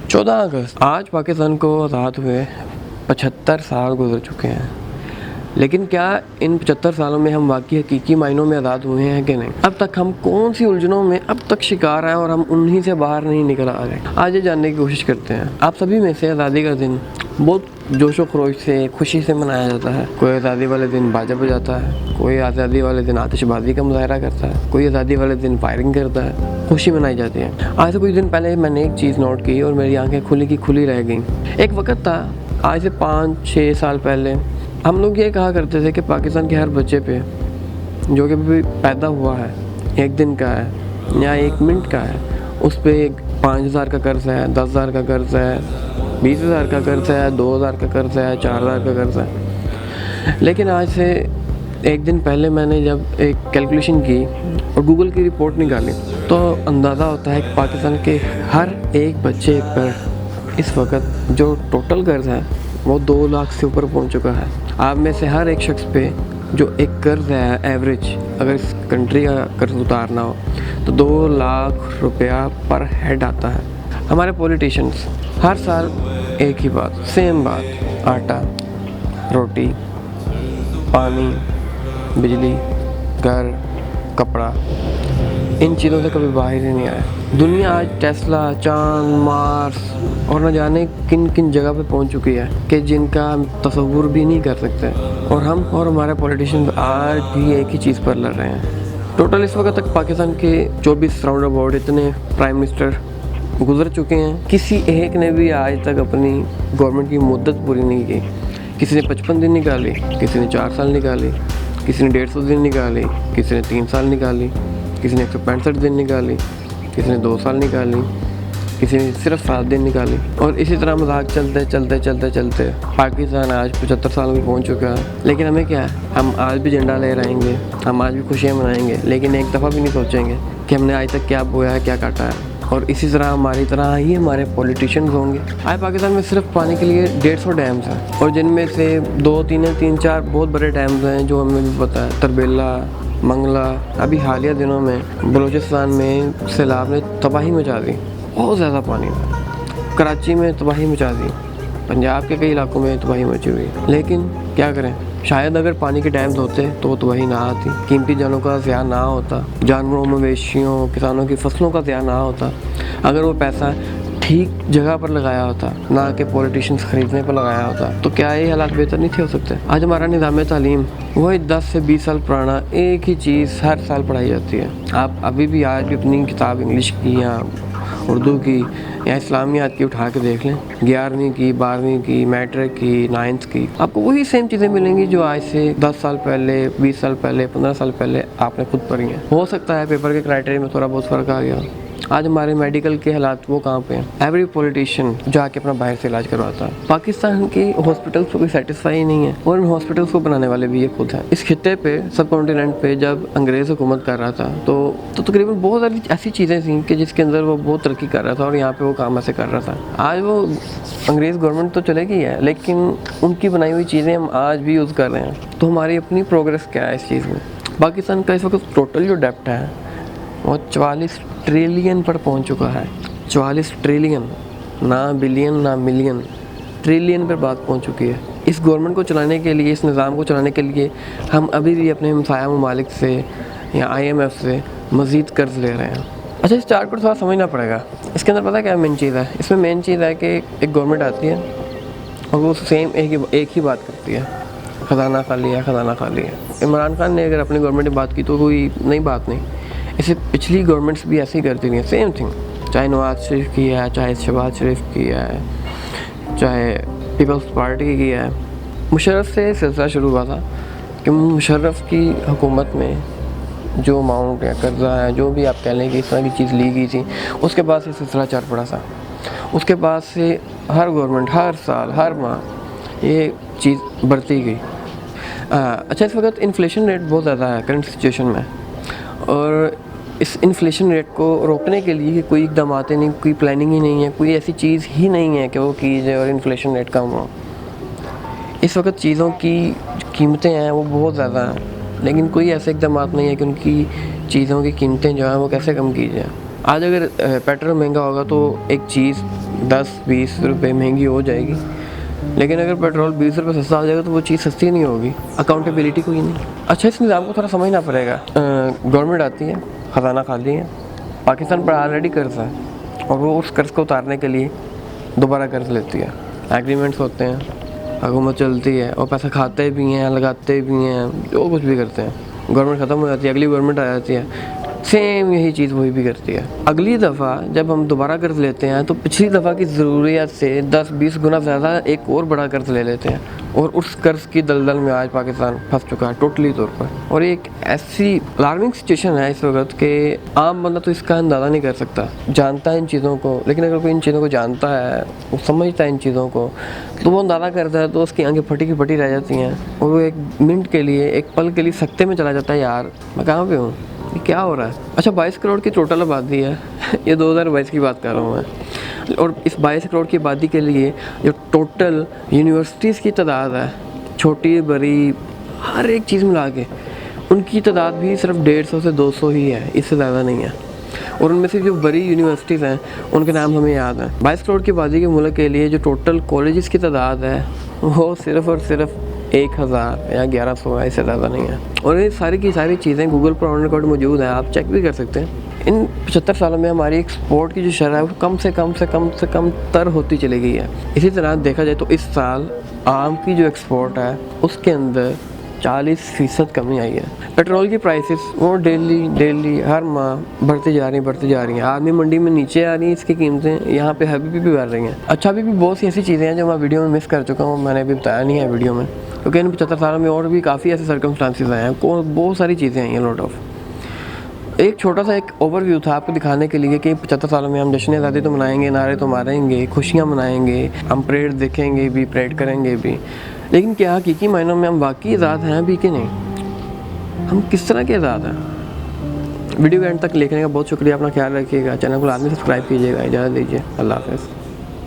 14 अगस्त आज पाकिस्तान को आज़ाद हुए 75 साल गुजर चुके हैं, लेकिन क्या इन 75 सालों में हम वाकई हकीकी मायनों में आज़ाद हुए हैं कि नहीं? अब तक हम कौन सी उलझनों में अब तक शिकार हैं और हम उन्हीं से बाहर नहीं निकल आ रहे? आज ये जानने की कोशिश करते हैं। आप सभी में से आज़ादी का दिन बहुत जोशो खरोश से, खुशी से मनाया जाता है। कोई आज़ादी वाले दिन बाजा बजाता है, कोई आज़ादी वाले दिन आतिशबाजी का मुजाहरा करता है, कोई आज़ादी वाले दिन फायरिंग करता है, खुशी मनाई जाती है। आज से कुछ दिन पहले मैंने एक चीज़ नोट की और मेरी आंखें खुली की खुली रह गई। एक वक्त था, आज से 5-6 साल पहले, हम लोग ये कहा करते थे कि पाकिस्तान के हर बच्चे पे जो कि भी पैदा हुआ है, एक दिन का है या 1 मिनट का है, उस पर 5,000 का कर्ज है, 10,000 का कर्ज है, 20,000 का कर्ज है, 2,000 का कर्ज है, 4,000 का कर्ज है। लेकिन आज से एक दिन पहले मैंने जब एक कैलकुलेशन की और गूगल की रिपोर्ट निकाली तो अंदाज़ा होता है कि पाकिस्तान के हर एक बच्चे पर इस वक्त जो टोटल कर्ज है वो 2 लाख से ऊपर पहुंच चुका है। आप में से हर एक शख्स पे जो एक कर्ज है एवरेज, अगर इस कंट्री का कर्ज उतारना हो तो 2 लाख रुपया पर हेड आता है। हमारे पॉलिटिशियंस हर साल एक ही बात, सेम बात, आटा, रोटी, पानी, बिजली, घर, कपड़ा, इन चीज़ों से कभी बाहर ही नहीं आया। दुनिया आज टेस्ला, चांद, मार्स और न जाने किन किन जगह पे पहुंच चुकी है कि जिनका हम तसव्वुर भी नहीं कर सकते, और हम और हमारे पॉलिटिशियन आज भी एक ही चीज़ पर लड़ रहे हैं। टोटल इस वक्त तक पाकिस्तान के 24 राउंड अबाउट इतने प्राइम मिनिस्टर गुजर चुके हैं, किसी एक ने भी आज तक अपनी गवर्नमेंट की मुद्दत पूरी नहीं की। किसी ने 55 दिन निकाली, किसी ने 4 साल निकाली, किसी ने 150 दिन निकाली, किसी ने 3 साल निकाली, किसी ने 165 दिन निकाली, किसी ने 2 साल निकाली, किसी ने सिर्फ 7 दिन निकाली। और इसी तरह मजाक चलते चलते चलते चलते पाकिस्तान आज 75 साल में पहुंच चुका है। लेकिन हमें क्या है, हम आज भी झंडा लहराएंगे, हम आज भी खुशियाँ मनाएंगे, लेकिन एक दफ़ा भी नहीं सोचेंगे कि हमने आज तक क्या बोया है, क्या काटा है। और इसी तरह हमारी तरह ही हमारे पॉलिटिशियंस होंगे। आज पाकिस्तान में सिर्फ पानी के लिए 150 डैम्स हैं, और जिनमें से 2-3-4 बहुत बड़े डैम्स हैं जो हमें भी पता है। तरबेला, मंगला, अभी हालिया दिनों में बलूचिस्तान में सैलाब ने तबाही मचा दी, बहुत ज़्यादा पानी था। कराची में तबाही मचा दी, पंजाब के कई इलाकों में तबाही मची हुई। लेकिन क्या करें, शायद अगर पानी के डैम्स होते तो तबाही ना आती, कीमती जानों का ज़िया ना होता, जानवरों, मवेशियों, किसानों की फसलों का ज़िया ना होता, अगर वो पैसा ठीक जगह पर लगाया होता, ना कि पॉलिटिशियंस ख़रीदने पर लगाया होता, तो क्या ये हालात बेहतर नहीं थे हो सकते? आज हमारा निज़ाम तालीम वही 10 से 20 साल पुराना एक ही चीज़ हर साल पढ़ाई जाती है। आप अभी भी आज भी अपनी किताब इंग्लिश की या उर्दू की या इस्लामियात की उठा के देख लें, 11वीं की, 12वीं की, मैट्रिक की, 9th की, आपको वही सेम चीज़ें मिलेंगी जो आज से 10 साल पहले, 20 साल पहले, 15 साल पहले आपने खुद पढ़ी हैं। हो सकता है पेपर के क्राइटेरिया में थोड़ा बहुत फ़र्क आ गया। आज हमारे मेडिकल के हालात वो कहाँ पे हैं? एवरी पॉलिटिशियन जो आके अपना बाहर से इलाज करवाता है। पाकिस्तान के हॉस्पिटल्स को भी सेटिस्फाई नहीं है, और इन हॉस्पिटल्स को बनाने वाले भी ये खुद हैं। इस खित्ते पे, सब कॉन्टिनेंट पे जब अंग्रेज़ हुकूमत कर रहा था तो तकरीबन बहुत सारी ऐसी चीज़ें थी कि जिसके अंदर वो बहुत तरक्की कर रहा था, और यहाँ पे वो काम ऐसे कर रहा था। आज वो अंग्रेज़ गवर्नमेंट तो चले गई है, लेकिन उनकी बनाई हुई चीज़ें हम आज भी यूज़ कर रहे हैं। तो हमारी अपनी प्रोग्रेस क्या है इस चीज़ में? पाकिस्तान का इस वक्त टोटल जो डेप्ट है वो 44 ट्रिलियन पर पहुंच चुका है। 44 ट्रिलियन, ना बिलियन ना मिलियन, ट्रिलियन पर बात पहुंच चुकी है। इस गवर्नमेंट को चलाने के लिए, इस निज़ाम को चलाने के लिए हम अभी भी अपने हमसाया ममालिक से या IMF से मज़ीद कर्ज ले रहे हैं। अच्छा, इस चार्ट को थोड़ा समझना पड़ेगा। इसके अंदर पता क्या मेन चीज़ है? इसमें मेन चीज़ है कि एक गवर्नमेंट आती है और वो सेम एक ही बात करती है, ख़जाना खाली है, ख़जाना खाली है। इमरान खान ने अगर अपनी गवर्नमेंट की बात की तो कोई नई बात नहीं, इसे पिछली गवर्नमेंट्स भी ऐसे ही करती रही हैं, सेम थिंग। चाहे नवाज शरीफ की है, चाहे शहबाज शरीफ की है, चाहे पीपल्स पार्टी की किया है। मुशर्रफ से सिलसिला शुरू हुआ था कि मुशर्रफ की हुकूमत में जो अमाउंट या कर्जा है, जो भी आप कह लें कि इस तरह की चीज़ ली गई थी, उसके बाद से सिलसिला चल पड़ा था। उसके बाद से हर गवर्नमेंट हर साल हर माह ये चीज़ बढ़ती गई। अच्छा, इस वक्त इन्फ्लेशन रेट बहुत ज़्यादा है करंट सिचुएशन में, और इस इन्फ्लेशन रेट को रोकने के लिए कोई इकदाम आते नहीं, कोई प्लानिंग ही नहीं है, कोई ऐसी चीज़ ही नहीं है कि वो की जाए और इन्फ्लेशन रेट कम हो। इस वक्त चीज़ों की कीमतें हैं वो बहुत ज़्यादा हैं, लेकिन कोई ऐसे इकदाम नहीं है कि उनकी चीज़ों की कीमतें जो हैं वो कैसे कम की जाए। आज अगर पेट्रोल महंगा होगा तो एक चीज़ 10-20 रुपये महंगी हो जाएगी, लेकिन अगर पेट्रोल 20 रुपये सस्ता हो जाएगा तो वो चीज़ सस्ती नहीं होगी। अकाउंटेबिलिटी कोई नहीं। अच्छा, इस निज़ाम को थोड़ा समझना पड़ेगा। गवर्नमेंट आती है, ख़जाना खाली है, पाकिस्तान पर ऑलरेडी कर्ज़ है और वो उस कर्ज़ को उतारने के लिए दोबारा कर्ज़ लेती है। एग्रीमेंट्स होते हैं, हुकूमत चलती है और पैसा खाते भी हैं, लगाते भी हैं, जो कुछ भी करते हैं। गवर्नमेंट ख़त्म हो जाती है, अगली गवर्नमेंट आ जाती है, सेम यही चीज़ वही भी करती है। अगली दफ़ा जब हम दोबारा कर्ज़ लेते हैं तो पिछली दफ़ा की ज़रूरियत से 10-20 गुना ज़्यादा एक और बड़ा कर्ज़ ले लेते हैं और उस कर्ज़ की दलदल में आज पाकिस्तान फंस चुका है टोटली तौर पर। और एक ऐसी अलार्मिंग सिचुएशन है इस वक्त कि आम बंदा तो इसका अंदाज़ा नहीं कर सकता, जानता है इन चीज़ों को, लेकिन अगर कोई इन चीज़ों को जानता है, वो समझता है इन चीज़ों को, तो वो अंदाज़ा करता है तो उसकी आंखें फटी की फटी रह जाती हैं और वो एक मिनट के लिए, एक पल के लिए सकते में चला जाता है, यार मैं कहाँ पे हूँ, ये क्या हो रहा है। अच्छा, 22 करोड़ की टोटल आबादी है ये 2022 की बात कर रहा हूँ मैं, और इस 22 करोड़ की आबादी के लिए जो टोटल यूनिवर्सिटीज़ की तादाद है, छोटी बड़ी हर एक चीज़ मिला के, उनकी तादाद भी सिर्फ 150 से 200 ही है, इससे ज़्यादा नहीं है। और उनमें से जो बड़ी यूनिवर्सिटीज़ हैं उनके नाम हमें याद हैं। 22 करोड़ की आबादी के मुल्क के लिए जो टोटल कॉलेजेस की तादाद है वो सिर्फ़ और सिर्फ 1000 या 1100 है, इससे ज़्यादा नहीं है। और ये सारी की सारी चीज़ें गूगल पर ऑन रिकॉर्ड मौजूद है, आप चेक भी कर सकते हैं। इन 75 सालों में हमारी एक्सपोर्ट की जो शरह है वो कम से कम तर होती चली गई है। इसी तरह देखा जाए तो इस साल आम की जो एक्सपोर्ट है उसके अंदर 40% कमी आई है। पेट्रोल की प्राइसेस वो डेली हर माह बढ़ती जा रही हैं। आदमी मंडी में नीचे आ रही हैं इसकी कीमतें, यहाँ पे अभी भी बढ़ रही हैं। अच्छा, अभी भी बहुत सी ऐसी चीज़ें हैं जो मैं वीडियो में मिस कर चुका हूँ, मैंने अभी बताया नहीं है वीडियो में, क्योंकि इन 75 सालों में और भी काफ़ी ऐसे सर्कमस्टांसिस आए हैं, बहुत सारी चीज़ें आई हैं, लॉट ऑफ। एक छोटा सा एक ओवरव्यू था आपको दिखाने के लिए कि 75 सालों में हम जश्न आज़ादी तो मनाएंगे, नारे तो मारेंगे, खुशियाँ मनाएंगे, हम परेड देखेंगे भी, परेड करेंगे भी, लेकिन क्या हकीकी मायनों में हम वाकई आज़ाद हैं भी कि नहीं? हम किस तरह के आज़ाद हैं? वीडियो के एंड तक देखने का बहुत शुक्रिया। अपना ख्याल रखिएगा, चैनल को लाजमी सब्सक्राइब कीजिएगा। इजाज़त दीजिए, अल्लाह हाफ़िज़।